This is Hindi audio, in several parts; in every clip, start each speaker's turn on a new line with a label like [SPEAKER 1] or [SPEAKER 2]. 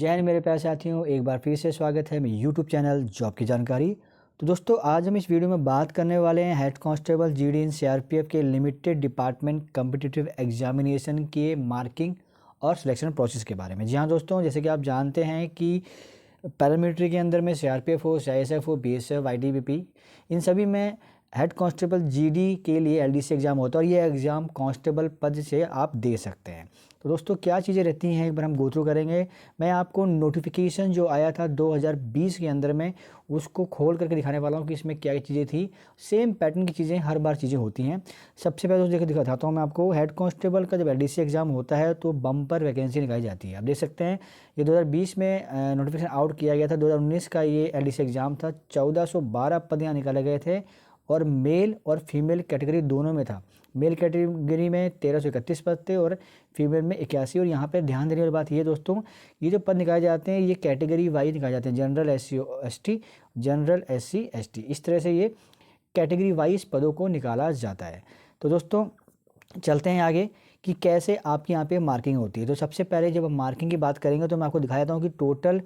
[SPEAKER 1] जय हिंद मेरे प्यारे साथियों, एक बार फिर से स्वागत है मेरे यूट्यूब चैनल जॉब की जानकारी। तो दोस्तों, आज हम इस वीडियो में बात करने वाले हैं हेड कांस्टेबल जीडी इन सीआरपीएफ के लिमिटेड डिपार्टमेंट कॉम्पिटिटिव एग्जामिनेशन के मार्किंग और सिलेक्शन प्रोसेस के बारे में। जी हाँ दोस्तों, जैसे कि आप जानते हैं कि पैरामिलिट्री के अंदर में सीआरपीएफ हो, सीआईएसएफ हो, बीएसएफ, आईटीबीपी, इन सभी में हेड कांस्टेबल जीडी के लिए एलडीसी एग्ज़ाम होता है और ये एग्ज़ाम कांस्टेबल पद से आप दे सकते हैं। तो दोस्तों, क्या चीज़ें रहती हैं एक बार हम गो थ्रू करेंगे। मैं आपको नोटिफिकेशन जो आया था 2020 के अंदर में उसको खोल करके दिखाने वाला हूँ कि इसमें क्या चीज़ें थी। सेम पैटर्न की चीज़ें हर बार चीज़ें होती हैं। सबसे पहले दोस्तों दिखाता हूँ मैं आपको। हेड कांस्टेबल का जब एलडीसी एग्ज़ाम होता है तो बम्पर वैकेंसी निकाली जाती है। आप देख सकते हैं ये 2020 में नोटिफिकेशन आउट किया गया था। 2019 का ये एलडीसी एग्ज़ाम था। 1412 पद यहाँ निकाले गए थे और मेल और फीमेल कैटेगरी दोनों में था। मेल कैटेगरी में 1331 पद थे और फीमेल में 81। और यहाँ पे ध्यान देने वाली बात ये दोस्तों, ये जो पद निकाले जाते हैं ये कैटेगरी वाइज निकाले जाते हैं। General SC ST, general SC ST, इस तरह से ये कैटेगरी वाइज पदों को निकाला जाता है। तो दोस्तों चलते हैं आगे कि कैसे आपके यहाँ पे मार्किंग होती है। तो सबसे पहले जब हम मार्किंग की बात करेंगे तो मैं आपको दिखा देता हूँ कि टोटल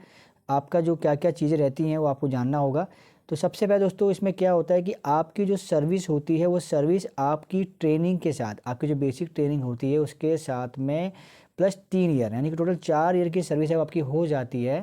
[SPEAKER 1] आपका जो क्या क्या चीज़ें रहती हैं वो आपको जानना होगा। तो सबसे पहले दोस्तों इसमें क्या होता है कि आपकी जो सर्विस होती है वो सर्विस आपकी ट्रेनिंग के साथ, आपकी जो बेसिक ट्रेनिंग होती है उसके साथ में प्लस 3 ईयर, यानी कि टोटल 4 ईयर की सर्विस जब आपकी हो जाती है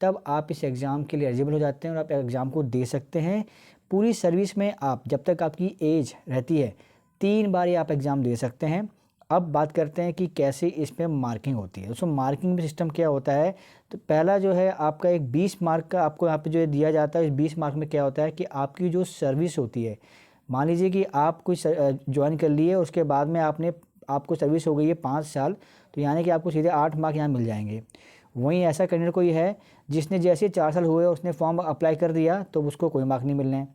[SPEAKER 1] तब आप इस एग्ज़ाम के लिए एलिजिबल हो जाते हैं और आप एग्ज़ाम को दे सकते हैं। पूरी सर्विस में आप जब तक आपकी एज रहती है 3 बार ये आप एग्ज़ाम दे सकते हैं। अब बात करते हैं कि कैसे इसमें मार्किंग होती है। दोस्तों मार्किंग में सिस्टम क्या होता है, तो पहला जो है आपका एक 20 मार्क का आपको यहाँ पे जो दिया जाता है। इस 20 मार्क में क्या होता है कि आपकी जो सर्विस होती है, मान लीजिए कि आप कुछ ज्वाइन कर लिए उसके बाद में आपको सर्विस हो गई है 5 साल, तो यानी कि आपको सीधे 8 मार्क यहाँ मिल जाएंगे। वहीं ऐसा कैंडिडेट कोई है जिसने जैसे 4 साल हुए उसने फॉर्म अप्लाई कर दिया तो उसको कोई मार्क नहीं मिलने हैं।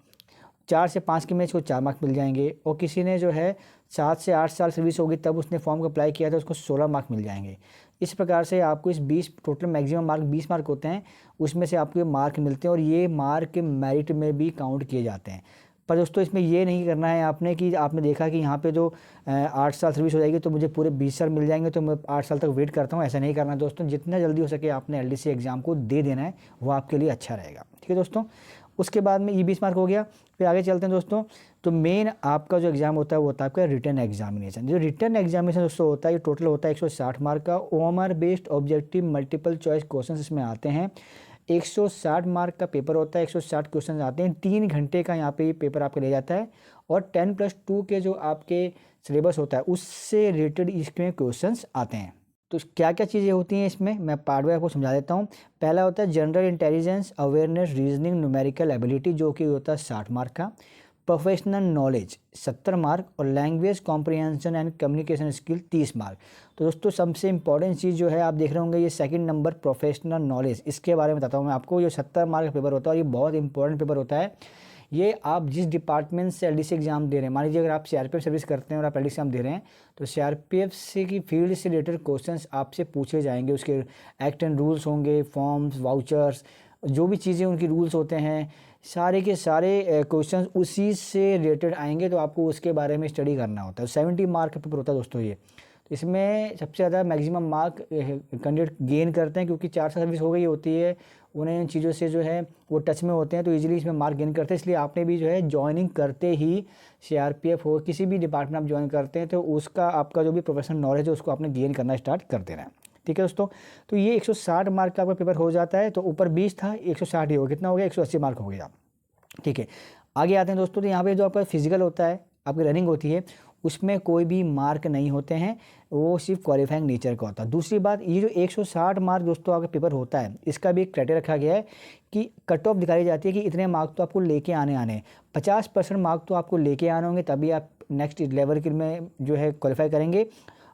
[SPEAKER 1] 4 से 5 के में इसको 4 मार्क मिल जाएंगे। और किसी ने जो है 7 से 8 साल सर्विस होगी तब उसने फॉर्म को अप्लाई किया तो उसको 16 मार्क मिल जाएंगे। इस प्रकार से आपको इस 20 टोटल मैक्सिमम मार्क 20 मार्क होते हैं, उसमें से आपको ये मार्क मिलते हैं और ये मार्क मेरिट में भी काउंट किए जाते हैं। पर दोस्तों इसमें ये नहीं करना है आपने कि आपने देखा कि यहाँ पे जो 8 साल सर्विस हो जाएगी तो मुझे पूरे 20 साल मिल जाएंगे तो मैं 8 साल तक वेट करता हूँ। ऐसा नहीं करना है दोस्तों, जितना जल्दी हो सके आपने एलडीसी एग्ज़ाम को दे देना है, वो आपके लिए अच्छा रहेगा। ठीक है दोस्तों, उसके बाद में ये 20 मार्क हो गया। फिर आगे चलते हैं दोस्तों। तो मेन आपका जो एग्ज़ाम होता है वो होता है आपका रिटन एग्जामिनेशन। जो रिटन एग्जामिनेशन दोस्तों होता है ये टोटल होता है 160 मार्क का। OMR based objective multiple choice question इसमें आते हैं। 160 मार्क का पेपर होता है, 160 क्वेश्चन आते हैं। 3 घंटे का यहाँ पे ये पेपर आपको ले जाता है और 10+2 के जो आपके सिलेबस होता है उससे रिलेटेड इसमें क्वेश्चंस आते हैं। तो क्या क्या चीज़ें होती हैं इसमें मैं पार्ट वाइज आपको समझा देता हूँ। पहला होता है general intelligence, awareness, reasoning, numerical ability जो कि होता है 60 मार्क का। प्रोफेशनल नॉलेज 70 मार्क और language comprehension and communication skill 30 mark. तो दोस्तों सबसे इंपॉर्टेंट चीज़ जो है आप देख रहे होंगे ये सेकंड नंबर प्रोफेशनल नॉलेज, इसके बारे में बताता हूँ मैं आपको। ये 70 मार्क का पेपर होता है और ये बहुत इंपॉर्टेंट पेपर होता है। ये आप जिस डिपार्टमेंट से एलडीसी एग्जाम दे रहे हैं, मान लीजिए अगर आप सीआरपीएफ सर्विस करते हैं और आप एलडीसी एग्जाम दे रहे हैं तो सीआरपीएफ से की फील्ड से रिलेटेड क्वेश्चंस आपसे पूछे जाएंगे। उसके एक्ट एंड रूल्स होंगे, फॉर्म्स, वाउचर्स, जो भी चीज़ें उनकी रूल्स होते हैं, सारे के सारे क्वेश्चंस उसी से रिलेटेड आएंगे। तो आपको उसके बारे में स्टडी करना होता है। 70 मार्क का पेपर होता है दोस्तों ये। इसमें सबसे ज़्यादा मैक्सिमम मार्क कैंडिडेट गेन करते हैं क्योंकि 4 साल सर्विस हो गई होती है, उन्हें इन चीज़ों से जो है वो टच में होते हैं तो इजीली इसमें मार्क गेन करते हैं। इसलिए आपने भी जो है ज्वाइनिंग करते ही सीआरपीएफ हो किसी भी डिपार्टमेंट आप ज्वाइन करते हैं तो उसका आपका जो भी प्रोफेशनल नॉलेज है उसको आपने गेन करना स्टार्ट कर देना है। ठीक है दोस्तों, तो ये 160 मार्क का आपका पेपर हो जाता है। तो ऊपर 20 था, 160 ही हो, कितना हो गया, 180 मार्क हो गया। ठीक है, आगे आते हैं दोस्तों। तो यहाँ पे जो आपका फिजिकल होता है, आपकी रनिंग होती है, उसमें कोई भी मार्क नहीं होते हैं, वो सिर्फ क्वालिफाइंग नेचर का होता है। दूसरी बात, ये जो 160 मार्क दोस्तों आपका पेपर होता है इसका भी एक क्राइटेरिया रखा गया है कि कट ऑफ दिखाई जाती है कि इतने मार्क तो आपको लेके आने हैं। 50% मार्क तो आपको लेके आने होंगे तभी आप नेक्स्ट लेवल के में जो है क्वालिफाई करेंगे।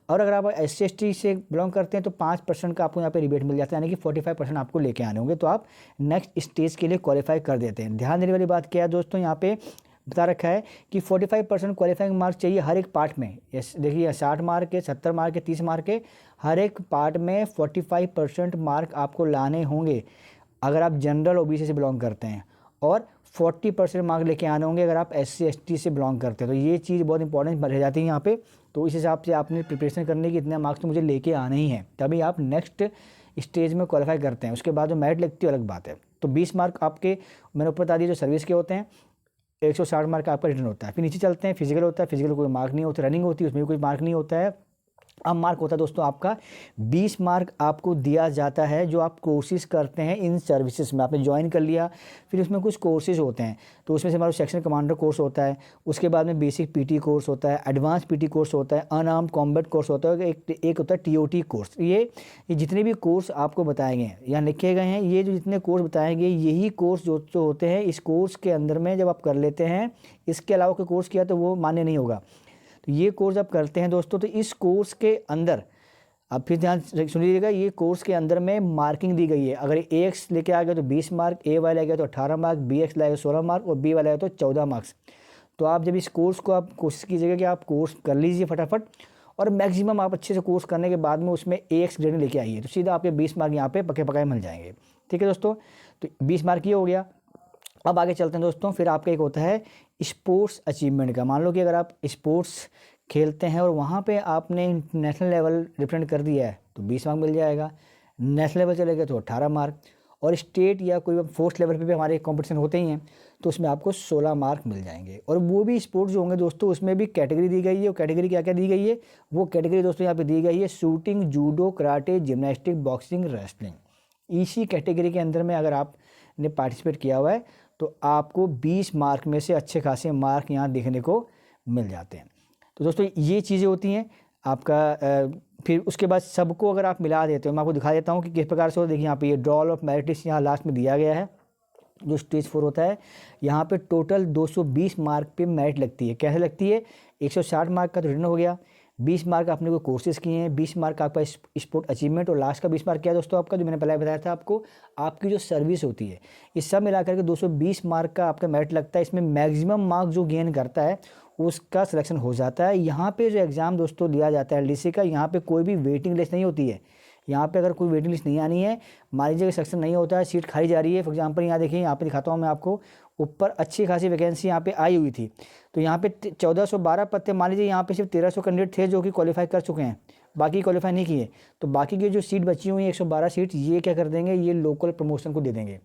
[SPEAKER 1] और अगर आप SC/ST से बिलोंग करते हैं तो 5% का आपको यहाँ पे रिबेट मिल जाता है, यानी कि 45% आपको लेके आने होंगे तो आप नेक्स्ट स्टेज के लिए क्वालिफाई कर देते हैं। ध्यान देने वाली बात क्या है दोस्तों, यहाँ पे बता रखा है कि 45% क्वालिफाइंग मार्क चाहिए हर एक पार्ट में। देखिए 60 मार्क के, 70 मार्क के, 30 मार्क के, हर एक पार्ट में 45% मार्क आपको लाने होंगे अगर आप जनरल OBC से बिलोंग करते हैं, और 40% मार्क लेके आने होंगे अगर आप SC/ST से बिलोंग करते हैं। तो ये चीज़ बहुत इंपॉर्टेंट रह जाती है यहाँ पे। तो इस हिसाब से आपने प्रिपरेशन करने की इतने मार्क्स तो मुझे लेके आने ही हैं, तभी आप नेक्स्ट स्टेज में क्वालिफाई करते हैं, उसके बाद जो मेरिट लगती है अलग बात है। तो 20 मार्क आपके मैंने ऊपर बता दिए जो सर्विस के होते हैं, 160 मार्क का आपका रिटर्न होता है। फिर नीचे चलते हैं, फिजिकल होता है, फिजिकल कोई मार्क नहीं होता, रनिंग होती है उसमें भी कोई मार्क नहीं होता है। अब मार्क होता है दोस्तों आपका 20 मार्क आपको दिया जाता है जो आप कोर्सेज करते हैं इन सर्विसेज में। आपने ज्वाइन कर लिया, फिर उसमें कुछ कोर्सेज होते हैं, तो उसमें से हमारा सेक्शन कमांडर कोर्स होता है, उसके बाद में बेसिक पीटी कोर्स होता है, एडवांस पीटी कोर्स होता है, अनआर्म्ड कॉम्बैट कोर्स होता है, एक होता है टीओटी कोर्स। ये जितने भी कोर्स आपको बताए गए हैं यहाँ लिखे गए हैं, ये जो जितने कोर्स बताए गए यही कोर्स जो होते हैं इस कोर्स के अंदर में जब आप कर लेते हैं, इसके अलावा कोई कोर्स किया तो वो मान्य नहीं होगा। तो ये कोर्स आप करते हैं दोस्तों, तो इस कोर्स के अंदर अब फिर ध्यान सुन लीजिएगा, ये कोर्स के अंदर में मार्किंग दी गई है। अगर AX लेके आ गया तो 20 मार्क, A वाला आ गया तो 18 मार्क, BX लाएगा 16 मार्क और B वाला आएगा तो 14 मार्क्स। तो आप जब इस कोर्स को आप कोशिश कीजिएगा कि आप कोर्स कर लीजिए फटाफट, और मैक्सिमम आप अच्छे से कोर्स करने के बाद में उसमें AX ग्रेड लेके आइए, तो सीधा आपके 20 मार्क यहाँ पे पके पकाए मिल जाएंगे। ठीक है दोस्तों, तो 20 मार्क ये हो गया। अब आगे चलते हैं दोस्तों, फिर आपका एक होता है स्पोर्ट्स अचीवमेंट का। मान लो कि अगर आप स्पोर्ट्स खेलते हैं और वहाँ पे आपने नेशनल लेवल रिप्रेजेंट कर दिया है तो 20 मार्क मिल जाएगा, नेशनल लेवल चले गए तो 18 मार्क, और स्टेट या कोई फोर्थ लेवल पे भी हमारे कंपटीशन होते ही हैं तो उसमें आपको 16 मार्क मिल जाएंगे। और वो भी स्पोर्ट्स जो होंगे दोस्तों उसमें भी कैटेगरी दी गई है, और कैटेगरी क्या क्या दी गई है, वो कैटेगरी दोस्तों यहाँ पे दी गई है shooting, judo, karate, gymnastic, boxing, wrestling. इसी कैटेगरी के अंदर में अगर आपने पार्टिसिपेट किया हुआ है तो आपको 20 मार्क में से अच्छे खासे मार्क यहाँ देखने को मिल जाते हैं। तो दोस्तों ये चीज़ें होती हैं आपका। फिर उसके बाद सबको अगर आप मिला देते हो, मैं आपको दिखा देता हूँ कि किस प्रकार से हो। देखिए यहाँ पे ये ड्रॉल ऑफ मेरिट लिस्ट यहाँ लास्ट में दिया गया है, जो स्टेज 4 होता है। यहाँ पे टोटल 220 मार्क पे मेरिट लगती है। कैसे लगती है, 160 मार्क का तो रिटर्न हो गया, 20 मार्क आपने को कोर्सेज किए हैं, 20 मार्क आपका स्पोर्ट अचीवमेंट, और लास्ट का 20 मार्क क्या है दोस्तों आपका, जो मैंने पहले बताया था आपको, आपकी जो सर्विस होती है। ये सब मिलाकर के 220 मार्क का आपका मेरिट लगता है। इसमें मैक्सिमम मार्क जो गेन करता है उसका सिलेक्शन हो जाता है। यहाँ पे जो एग्ज़ाम दोस्तों लिया जाता है LDC का, यहाँ पे कोई भी वेटिंग लिस्ट नहीं होती है। यहाँ पे अगर कोई वेटिंग लिस्ट नहीं आनी है, मान लीजिए सिलेक्शन नहीं होता है, सीट खाली जा रही है, फॉर एग्जांपल यहाँ देखिए, यहाँ पे दिखाता हूँ मैं आपको, ऊपर अच्छी खासी वैकेंसी यहाँ पे आई हुई थी, तो यहाँ पे 1412 पद थे। मान लीजिए यहाँ पे सिर्फ 1300 कैंडिडेट थे जो कि क्वालिफाई कर चुके हैं, बाकी क्वालिफाई नहीं किए, तो बाकी की जो सीट बची हुई है 112 सीट, ये क्या कर देंगे, ये लोकल प्रमोशन को दे देंगे।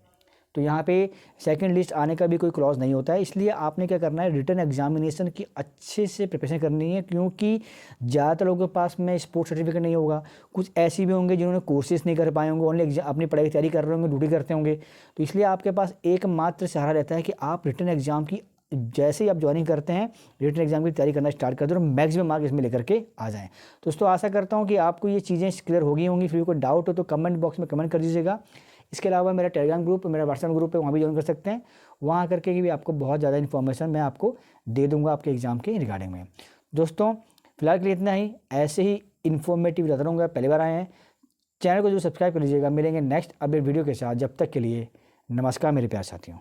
[SPEAKER 1] तो यहाँ पे सेकंड लिस्ट आने का भी कोई क्लॉज नहीं होता है। इसलिए आपने क्या करना है, रिटन एग्जामिनेशन की अच्छे से प्रिपरेशन करनी है, क्योंकि ज़्यादातर लोगों के पास में स्पोर्ट्स सर्टिफिकेट नहीं होगा। कुछ ऐसे भी होंगे जिन्होंने कोर्सेज नहीं कर पाए होंगे, ओनली अपनी पढ़ाई की तैयारी कर रहे होंगे, ड्यूटी करते होंगे। तो इसलिए आपके पास एकमात्र सहारा रहता है कि आप रिटन एग्जाम की जैसे ही आप ज्वाइनिंग करते हैं, रिटन एग्जाम की तैयारी करना स्टार्ट कर दो और मैक्सिमम मार्क इसमें लेकर के आ जाएं। दोस्तों आशा करता हूँ कि आपको ये चीज़ें क्लियर हो गई होंगी। फिर कोई डाउट हो तो कमेंट बॉक्स में कमेंट कर दीजिएगा। इसके अलावा मेरा टेलीग्राम ग्रुप, मेरा व्हाट्सएप ग्रुप है, वहाँ भी ज्वाइन कर सकते हैं। वहाँ करके भी आपको बहुत ज़्यादा इन्फॉर्मेशन मैं आपको दे दूँगा आपके एग्ज़ाम के रिगार्डिंग में। दोस्तों फिलहाल के लिए इतना ही, ऐसे ही इन्फॉर्मेटिव रहता रहूँगा। पहली बार आए हैं, चैनल को जो सब्सक्राइब कर लीजिएगा। मिलेंगे नेक्स्ट अपडेट वीडियो के साथ, जब तक के लिए नमस्कार मेरे प्यारे साथियों।